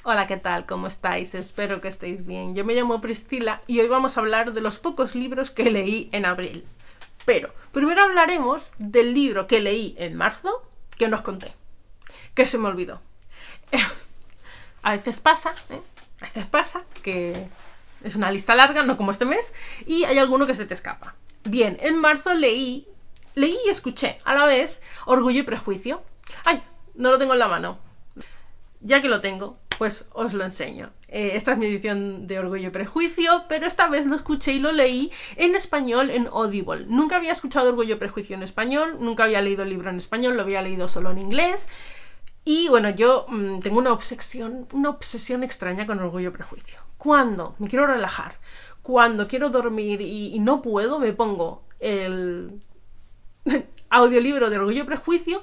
Hola, ¿qué tal? ¿Cómo estáis? Espero que estéis bien. Yo me llamo Priscila y hoy vamos a hablar de los pocos libros que leí en abril. Pero primero hablaremos del libro que leí en marzo que no os conté, que se me olvidó. A veces pasa, ¿eh? A veces pasa que es una lista larga, no como este mes, y hay alguno que se te escapa. Bien, en marzo leí y escuché a la vez Orgullo y Prejuicio. ¡Ay! No lo tengo en la mano. Ya que lo tengo, pues os lo enseño. Esta es mi edición de Orgullo y Prejuicio, pero esta vez lo escuché y lo leí en español en Audible. Nunca había escuchado Orgullo y Prejuicio en español, nunca había leído el libro en español, lo había leído solo en inglés. Y bueno, yo tengo una obsesión extraña con Orgullo y Prejuicio. Cuando me quiero relajar, cuando quiero dormir y no puedo, me pongo el audiolibro de Orgullo y Prejuicio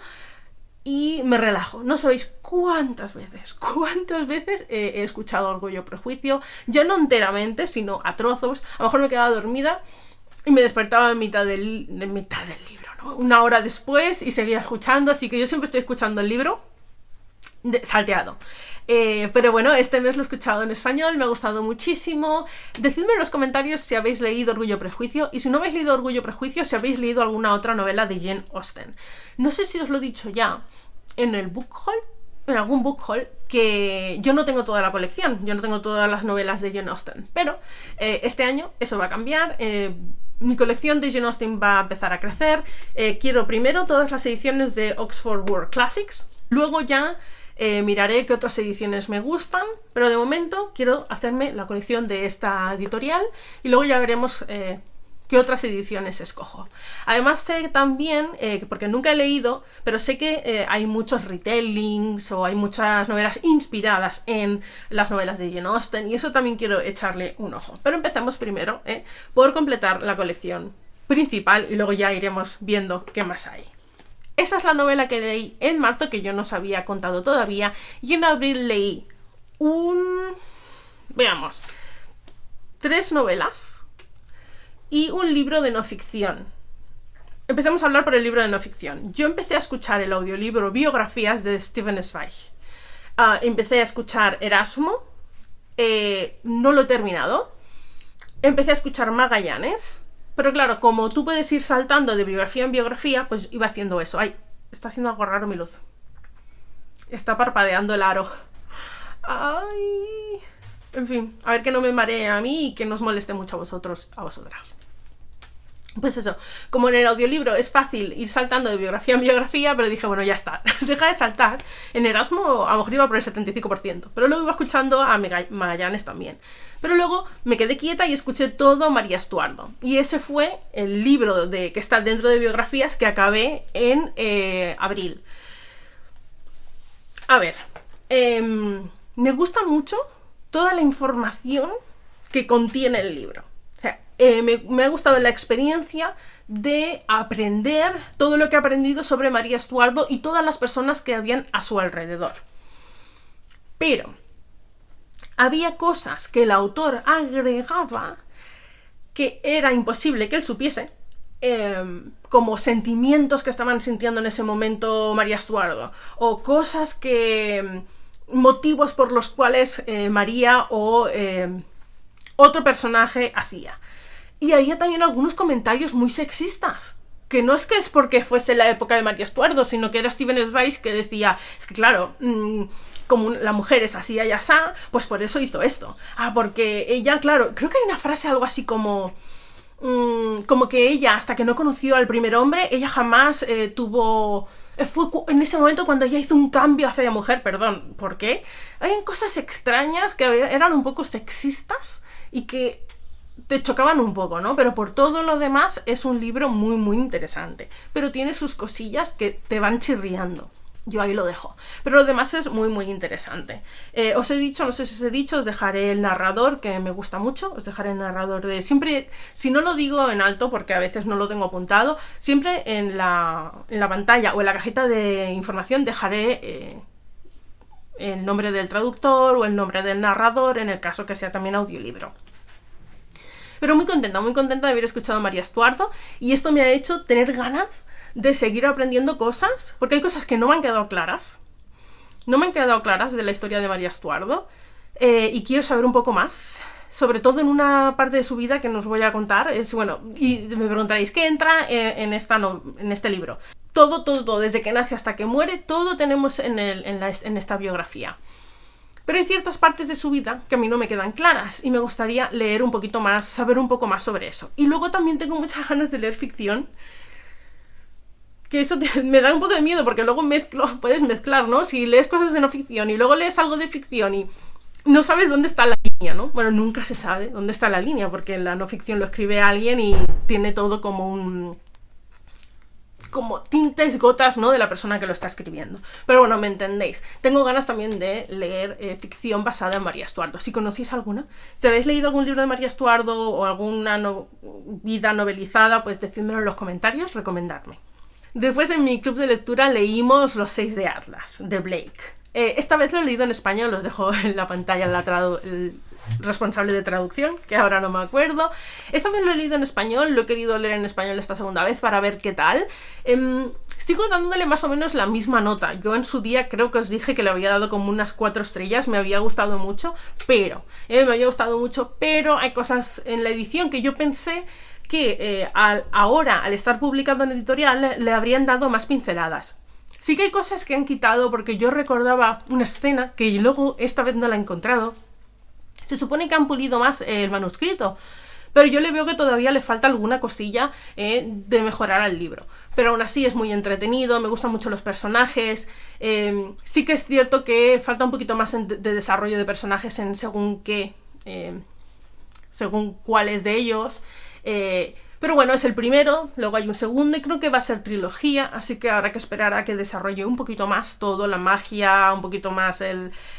y me relajo. No sabéis cuántas veces he escuchado Orgullo y Prejuicio, ya no enteramente, sino a trozos. A lo mejor me quedaba dormida y me despertaba en mitad del libro, ¿no? Una hora después y seguía escuchando, así que yo siempre estoy escuchando el libro salteado. Pero bueno, este mes lo he escuchado en español, me ha gustado muchísimo. Decidme en los comentarios si habéis leído Orgullo y Prejuicio, y si no habéis leído Orgullo y Prejuicio, si habéis leído alguna otra novela de Jane Austen. No sé si os lo he dicho ya en el book haul, en algún book haul, que yo no tengo toda la colección, yo no tengo todas las novelas de Jane Austen, pero este año eso va a cambiar. Mi colección de Jane Austen va a empezar a crecer. Quiero primero todas las ediciones de Oxford World Classics, luego ya miraré qué otras ediciones me gustan, pero de momento quiero hacerme la colección de esta editorial y luego ya veremos qué otras ediciones escojo. Además sé también, porque nunca he leído, pero sé que hay muchos retellings o hay muchas novelas inspiradas en las novelas de Jane Austen y eso también quiero echarle un ojo. Pero empecemos primero por completar la colección principal y luego ya iremos viendo qué más hay. Esa es la novela que leí en marzo, que yo no os había contado todavía, y en abril leí veamos, 3 novelas y un libro de no ficción. Empecemos a hablar por el libro de no ficción. Yo empecé a escuchar el audiolibro Biografías de Stephen Zweig. Empecé a escuchar Erasmo, no lo he terminado. Empecé a escuchar Magallanes, pero claro, como tú puedes ir saltando de biografía en biografía, pues iba haciendo eso. Ay, está haciendo algo raro mi luz. Está parpadeando el aro. Ay. En fin, a ver que no me maree a mí y que no os moleste mucho a vosotros, a vosotras. Pues eso, como en el audiolibro es fácil ir saltando de biografía en biografía, pero dije, bueno, ya está, deja de saltar. En Erasmo a lo mejor iba por el 75%, pero luego iba escuchando a Magallanes también. Pero luego me quedé quieta y escuché todo María Estuardo. Y ese fue el libro que está dentro de biografías que acabé en abril. A ver, me gusta mucho toda la información que contiene el libro. O sea, me ha gustado la experiencia de aprender todo lo que he aprendido sobre María Estuardo y todas las personas que habían a su alrededor. Pero había cosas que el autor agregaba que era imposible que él supiese, como sentimientos que estaban sintiendo en ese momento María Estuardo, o cosas que motivos por los cuales María o otro personaje hacía. Y había también algunos comentarios muy sexistas, que no es que es porque fuese la época de María Estuardo, sino que era Stephen Zweig que decía, es que claro, como la mujer es así y asá, pues por eso hizo esto. Porque ella, claro, creo que hay una frase algo así como que ella, hasta que no conoció al primer hombre, ella jamás tuvo... Fue en ese momento cuando ella hizo un cambio hacia la mujer, perdón, ¿por qué? Hay cosas extrañas que eran un poco sexistas y que te chocaban un poco, ¿no? Pero por todo lo demás es un libro muy, muy interesante. Pero tiene sus cosillas que te van chirriando. Yo ahí lo dejo. Pero lo demás es muy, muy interesante. Os he dicho, no sé si os he dicho, os dejaré el narrador, que me gusta mucho. Os dejaré el narrador de... Siempre, si no lo digo en alto, porque a veces no lo tengo apuntado, siempre en la pantalla o en la cajita de información dejaré el nombre del traductor o el nombre del narrador, en el caso que sea también audiolibro. Pero muy contenta de haber escuchado a María Estuardo, y esto me ha hecho tener ganas de seguir aprendiendo cosas, porque hay cosas que no me han quedado claras no me han quedado claras de la historia de María Estuardo y quiero saber un poco más. Sobre todo en una parte de su vida que no os voy a contar. Bueno, y me preguntaréis, ¿qué entra en este libro? Todo, desde que nace hasta que muere, todo tenemos en esta biografía. Pero hay ciertas partes de su vida que a mí no me quedan claras y me gustaría leer un poquito más, saber un poco más sobre eso. Y luego también tengo muchas ganas de leer ficción, que eso me da un poco de miedo porque luego puedes mezclar, ¿no? Si lees cosas de no ficción y luego lees algo de ficción y no sabes dónde está la línea, ¿no? Bueno, nunca se sabe dónde está la línea porque en la no ficción lo escribe alguien y tiene todo como tintes, gotas, ¿no? De la persona que lo está escribiendo. Pero bueno, me entendéis. Tengo ganas también de leer ficción basada en María Estuardo. Si conocéis alguna, si habéis leído algún libro de María Estuardo o alguna vida novelizada, pues decídmelo en los comentarios, recomendadme. Después en mi club de lectura leímos Los 6 de Atlas, de Blake. Esta vez lo he leído en español, os dejo en la pantalla el responsable de traducción, que ahora no me acuerdo. Esta vez lo he leído en español, lo he querido leer en español esta segunda vez para ver qué tal. Sigo dándole más o menos la misma nota. Yo en su día creo que os dije que le había dado como unas 4 estrellas, me había gustado mucho, pero hay cosas en la edición que yo pensé que ahora, al estar publicado en editorial, le habrían dado más pinceladas. Sí que hay cosas que han quitado porque yo recordaba una escena que luego esta vez no la he encontrado. Se supone que han pulido más el manuscrito, pero yo le veo que todavía le falta alguna cosilla de mejorar al libro. Pero aún así es muy entretenido, me gustan mucho los personajes. Sí que es cierto que falta un poquito más de desarrollo de personajes en según cuáles de ellos. Pero bueno, es el primero, luego hay un segundo y creo que va a ser trilogía, así que habrá que esperar a que desarrolle un poquito más todo, la magia, un poquito más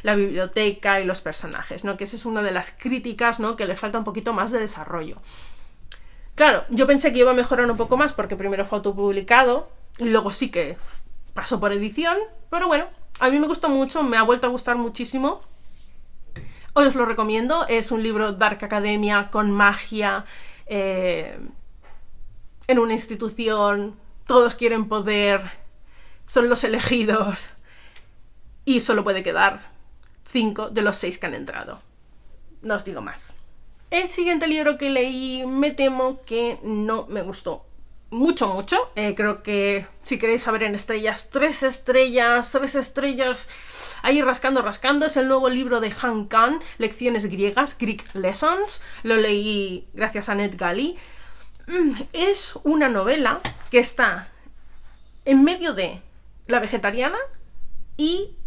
la biblioteca y los personajes, ¿no? Que esa es una de las críticas, ¿no? Que le falta un poquito más de desarrollo. Claro, yo pensé que iba a mejorar un poco más porque primero fue autopublicado y luego sí que pasó por edición, pero bueno, a mí me gustó mucho, me ha vuelto a gustar muchísimo. Hoy os lo recomiendo, es un libro Dark Academia con magia, en una institución, todos quieren poder, son los elegidos y solo puede quedar 5 de los 6 que han entrado. No os digo más. El siguiente libro que leí me temo que no me gustó mucho. Creo que si queréis saber en estrellas, 3 estrellas, ahí rascando, es el nuevo libro de Han Kang, Lecciones griegas, Greek Lessons. Lo leí gracias a NetGalley. Es una novela que está en medio de La vegetariana y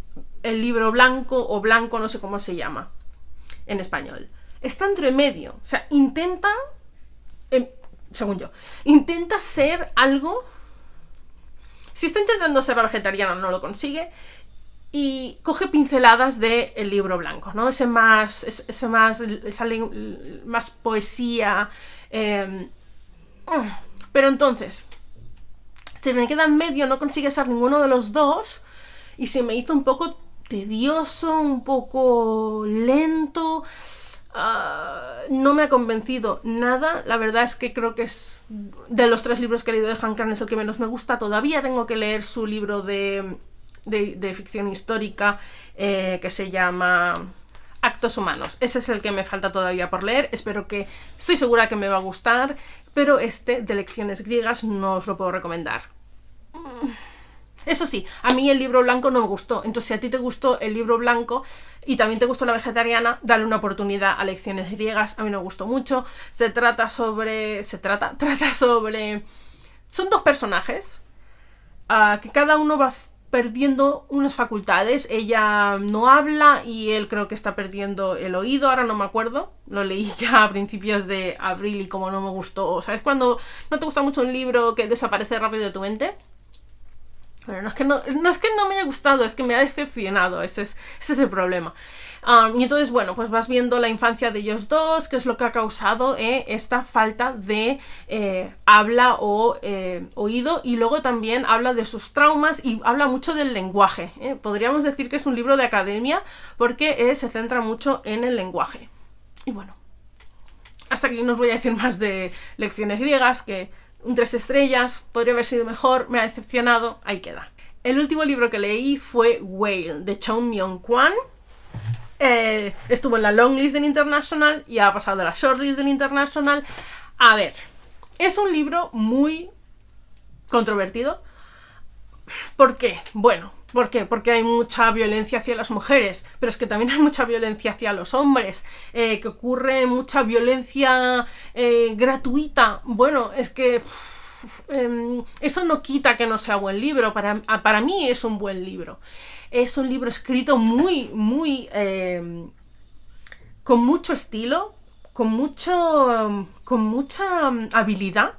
el libro blanco o blanco, no sé cómo se llama en español. Está entre medio, o sea, según yo, intenta ser algo. Si está intentando ser La vegetariana, no lo consigue. Y coge pinceladas del libro blanco, ¿no? Sale más poesía. Pero entonces, se me queda en medio, no consigue ser ninguno de los dos. Y se me hizo un poco tedioso, un poco lento. No me ha convencido nada. La verdad es que creo que es de los 3 libros que he leído de Han Kang es el que menos me gusta. Todavía tengo que leer su libro de ficción histórica que se llama Actos Humanos. Ese es el que me falta todavía por leer. Estoy segura que me va a gustar, pero este de Lecciones griegas no os lo puedo recomendar. Eso sí, a mí el libro blanco no me gustó. Entonces, si a ti te gustó el libro blanco y también te gustó La vegetariana, dale una oportunidad a Lecciones griegas. A mí me gustó mucho. Trata sobre... Son 2 personajes que cada uno va perdiendo unas facultades. Ella no habla y él creo que está perdiendo el oído. Ahora no me acuerdo. Lo leí ya a principios de abril y como no me gustó... ¿Sabes cuando no te gusta mucho un libro que desaparece rápido de tu mente? Bueno, no es que no me haya gustado, es que me ha decepcionado, ese es el problema. Y entonces, bueno, pues vas viendo la infancia de ellos dos, qué es lo que ha causado esta falta de habla o oído, y luego también habla de sus traumas y habla mucho del lenguaje. Podríamos decir que es un libro de academia porque se centra mucho en el lenguaje. Y bueno, hasta aquí no os voy a decir más de Lecciones griegas, que un 3 estrellas, podría haber sido mejor, me ha decepcionado, ahí queda. el último libro que leí fue Whale, de Chong Myung-kwan. Estuvo en la longlist del International y ha pasado a la shortlist del International. A ver, es un libro muy controvertido. ¿Por qué? Bueno, ¿por qué? Porque hay mucha violencia hacia las mujeres, pero es que también hay mucha violencia hacia los hombres, que ocurre mucha violencia gratuita. Bueno, es que eso no quita que no sea buen libro. Para mí es un buen libro. Es un libro escrito muy con mucho estilo, con mucha habilidad.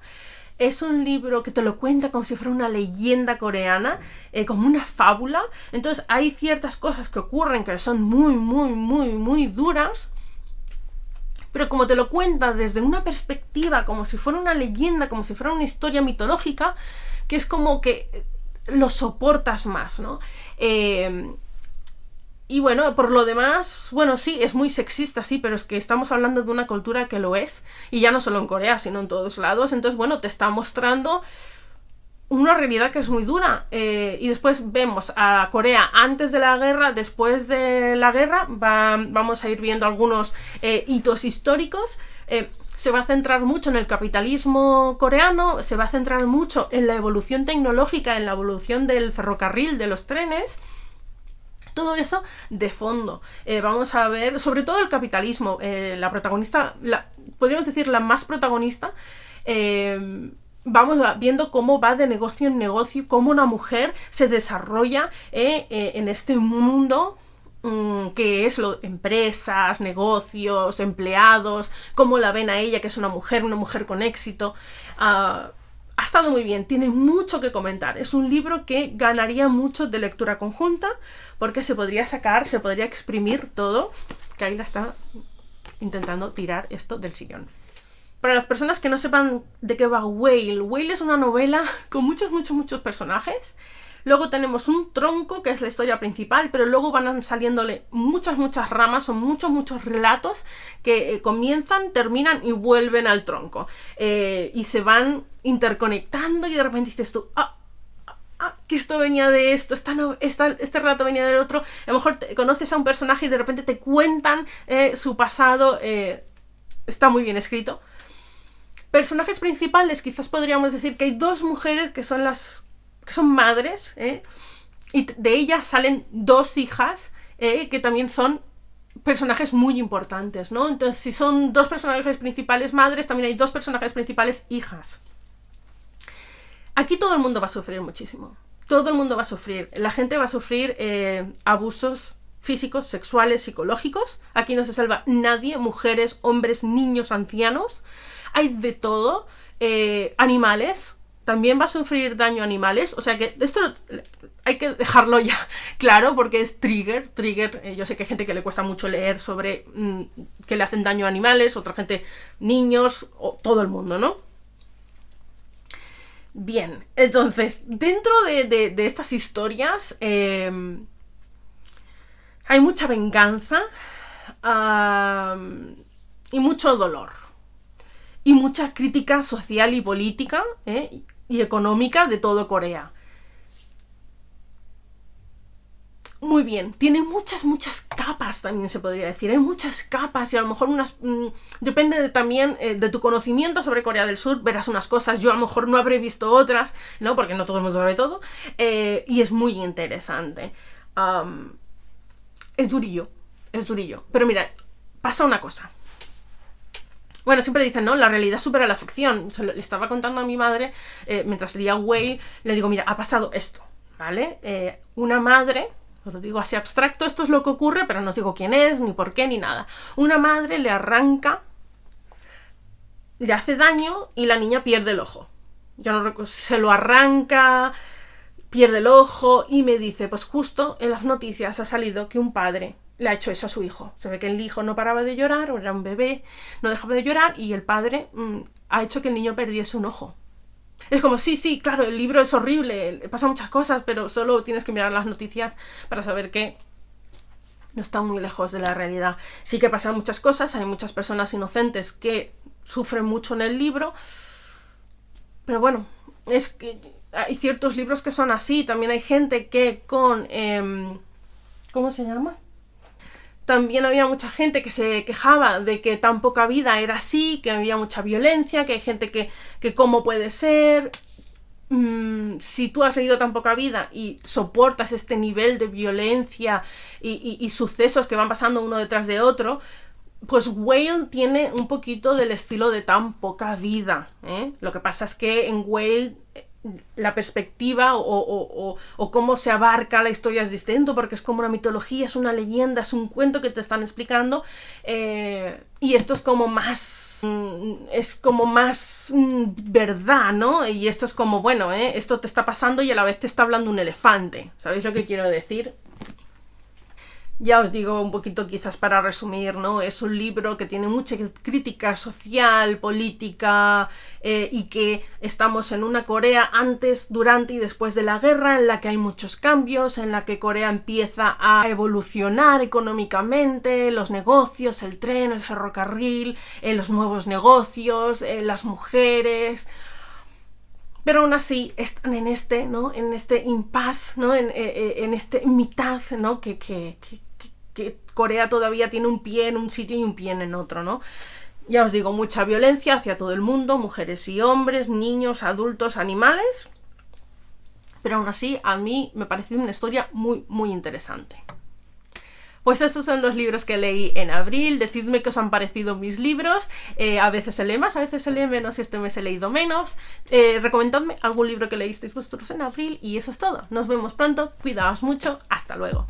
Es un libro que te lo cuenta como si fuera una leyenda coreana, como una fábula. Entonces hay ciertas cosas que ocurren que son muy duras, pero como te lo cuenta desde una perspectiva, como si fuera una leyenda, como si fuera una historia mitológica, que es como que lo soportas más, ¿no? Y bueno, por lo demás, bueno, sí, es muy sexista, sí, pero es que estamos hablando de una cultura que lo es, y ya no solo en Corea, sino en todos lados. Entonces, bueno, te está mostrando una realidad que es muy dura. Y después vemos a Corea antes de la guerra, después de la guerra, vamos a ir viendo algunos hitos históricos. Se va a centrar mucho en el capitalismo coreano, se va a centrar mucho en la evolución tecnológica, en la evolución del ferrocarril, de los trenes. Todo eso de fondo. Vamos a ver, sobre todo el capitalismo. La protagonista, podríamos decir la más protagonista, vamos viendo cómo va de negocio en negocio, cómo una mujer se desarrolla en este mundo que es empresas, negocios, empleados, cómo la ven a ella, que es una mujer con éxito. Ha estado muy bien, tiene mucho que comentar. Es un libro que ganaría mucho de lectura conjunta, porque se podría exprimir todo, que ahí la está intentando tirar esto del sillón. Para las personas que no sepan de qué va Whale, Whale es una novela con muchos personajes. Luego tenemos un tronco, que es la historia principal, pero luego van saliéndole muchas ramas, son muchos relatos que comienzan, terminan y vuelven al tronco. Y se van interconectando y de repente dices tú, que esto venía de esto, este relato venía del otro. A lo mejor conoces a un personaje y de repente te cuentan su pasado. Está muy bien escrito. Personajes principales, quizás podríamos decir que hay dos mujeres que son madres, y de ellas salen dos hijas que también son personajes muy importantes, ¿no? Entonces, si son dos personajes principales madres, también hay dos personajes principales hijas. Aquí todo el mundo va a sufrir muchísimo. Todo el mundo va a sufrir. La gente va a sufrir abusos físicos, sexuales, psicológicos. Aquí no se salva nadie, mujeres, hombres, niños, ancianos. Hay de todo. Animales. También va a sufrir daño a animales. O sea que esto hay que dejarlo ya claro, porque es trigger. Yo sé que hay gente que le cuesta mucho leer sobre que le hacen daño a animales, otra gente, niños, o todo el mundo, ¿no? Bien, entonces, dentro de estas historias hay mucha venganza y mucho dolor. Y mucha crítica social y política y económica de todo Corea. Muy bien, tiene muchas capas, también se podría decir. Hay muchas capas y a lo mejor depende también de tu conocimiento sobre Corea del Sur. Verás unas cosas, yo a lo mejor no habré visto otras, ¿no? Porque no todo el mundo sabe todo. Y es muy interesante. Es durillo. Pero mira, pasa una cosa. Bueno, siempre dicen, ¿no? La realidad supera la ficción. Le estaba contando a mi madre, mientras leía Whale, le digo, mira, ha pasado esto, ¿vale? Una madre, os lo digo así abstracto, esto es lo que ocurre, pero no os digo quién es, ni por qué, ni nada. Una madre le hace daño y la niña pierde el ojo. Ya no recuerdo, se lo arranca, pierde el ojo y me dice, pues justo en las noticias ha salido que un padre le ha hecho eso a su hijo. Se ve que el hijo no paraba de llorar, o era un bebé, no dejaba de llorar, y el padre ha hecho que el niño perdiese un ojo. Es como, sí, claro, el libro es horrible, pasa muchas cosas, pero solo tienes que mirar las noticias para saber que no está muy lejos de la realidad. Sí que pasan muchas cosas, hay muchas personas inocentes que sufren mucho en el libro, pero bueno, es que hay ciertos libros que son así. También hay gente que con... ¿cómo se llama? También había mucha gente que se quejaba de que tan poca vida era así, que había mucha violencia, que hay gente que cómo puede ser. Si tú has leído tan poca vida y soportas este nivel de violencia y sucesos que van pasando uno detrás de otro, pues Whale tiene un poquito del estilo de tan poca vida, ¿eh? Lo que pasa es que en Whale la perspectiva o cómo se abarca la historia es distinto, porque es como una mitología, es una leyenda, es un cuento que te están explicando, y esto es como más verdad, ¿no? Y esto es como, bueno, esto te está pasando y a la vez te está hablando un elefante. ¿Sabéis lo que quiero decir? Ya os digo un poquito, quizás para resumir, ¿no? Es un libro que tiene mucha crítica social, política, y que estamos en una Corea antes, durante y después de la guerra, en la que hay muchos cambios, en la que Corea empieza a evolucionar económicamente, los negocios, el tren, el ferrocarril, los nuevos negocios, las mujeres. Pero aún así están en este, ¿no? En este impasse, ¿no? En este mitad, ¿no? Que Corea todavía tiene un pie en un sitio y un pie en otro, ¿no? Ya os digo, mucha violencia hacia todo el mundo, mujeres y hombres, niños, adultos, animales. Pero aún así, a mí me pareció una historia muy, muy interesante. Pues estos son los libros que leí en abril. Decidme qué os han parecido mis libros. A veces se lee más, a veces se lee menos, y este mes he leído menos. Recomendadme algún libro que leísteis vosotros en abril y eso es todo. Nos vemos pronto, cuidaos mucho, hasta luego.